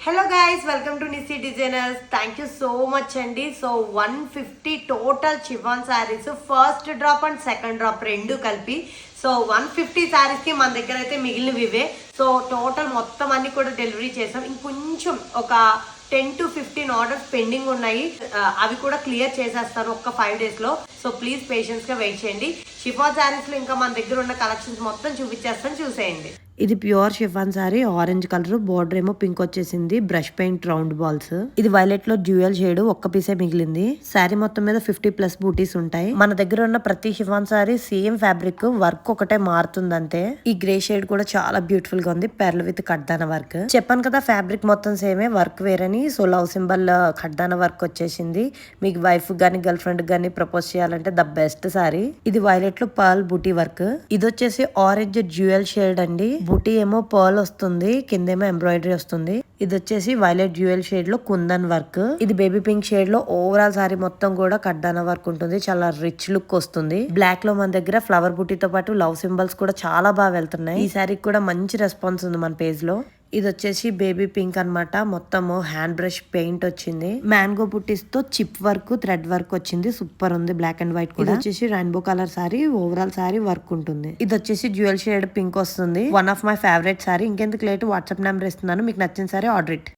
Hello guys, welcome to Nissi designers. Thank you so much అండి. So 150 total చివాన్ saris, first drop and second drop రెండు కలిపి. So 150 శారీస్కి మన దగ్గర అయితే మిగిలినవి ఇవే. సో టోటల్ మొత్తం అన్ని కూడా డెలివరీ చేసాం. ఇంకొంచెం ఒక 10 to 15 ఆర్డర్స్ పెండింగ్ ఉన్నాయి. అవి కూడా క్లియర్ చేసేస్తాను ఒక్క 5 daysలో. సో ప్లీజ్ పేషెన్స్గా వెయిట్ చేయండి. షిఫాన్ శారీస్లో ఇంకా మన దగ్గర ఉన్న కలెక్షన్స్ మొత్తం చూపించేస్తాను, చూసేయండి. ఇది pure chiffon sorry, orange colour, border ఏమో పింక్ వచ్చేసింది, బ్రష్ పెయింట్ రౌండ్ బాల్స్. ఇది వైలెట్ లో డ్యూయల్ షేడ్, ఒక్క పీసే మిగిలింది. శారీ మొత్తం మీద 50+ బూటీస్ ఉంటాయి. మన దగ్గర ఉన్న ప్రతి chiffon sorry same fabric, work ఒకటే మారుతుంది అంతే. ఈ గ్రే షేడ్ కూడా చాలా బ్యూటిఫుల్ గా ఉంది, పెర్ల్ విత్ కడ్దాన వర్క్. చెప్పాను కదా ఫ్యాబ్రిక్ మొత్తం సేమే, వర్క్ వేరని. సో లవ్ సింబల్ కడ్దాన వర్క్ వచ్చేసింది. మీకు వైఫ్ గానీ గర్ల్ ఫ్రెండ్ గానీ ప్రపోజ్ చేయాలంటే ద బెస్ట్ సారీ. ఇది వైలెట్ లో పర్ల్ బూటీ వర్క్. ఇది వచ్చేసి ఆరెంజ్ డ్యూయల్ షేడ్ అండి. బూటీ ఏమో పర్ల్ వస్తుంది, కిందేమో ఎంబ్రాయిడరీ వస్తుంది. ఇది వచ్చేసి వైలెట్ డ్యూయల్ షేడ్ లో కుందన్ వర్క్. ఇది బేబీ పింక్ షేడ్ లో ఓవరాల్ సారీ మొత్తం కూడా కడ్డాన వర్క్ ఉంటుంది, చాలా రిచ్ లుక్ వస్తుంది. బ్లాక్ లో మన దగ్గర ఫ్లవర్ బూటీతో పాటు లవ్ సింబల్స్ కూడా చాలా బాగా వెళ్తున్నాయి. ఈ సారీకి కూడా మంచి రెస్పాన్స్ ఉంది మన పేజ్ లో. ఇది వచ్చేసి బేబీ పింక్ అన్నమాట. మొత్తము హ్యాండ్ బ్రష్ పెయింట్ వచ్చింది. మ్యాంగో బుట్టీస్ తో చిప్ వర్క్, థ్రెడ్ వర్క్ వచ్చింది, సూపర్ ఉంది. బ్లాక్ అండ్ వైట్ కూడా. ఇది వచ్చేసి rainbow colour sorry, overall sorry work ఉంటుంది. ఇది వచ్చేసి డ్యూయల్ షేడ్ పింక్ వస్తుంది. One of my favourite sorry. ఇంకెందుకు లేట్, వాట్సాప్ నెంబర్ ఇస్తున్నాను, మీకు నచ్చిన సారీ ఆర్డర్ ఇట్.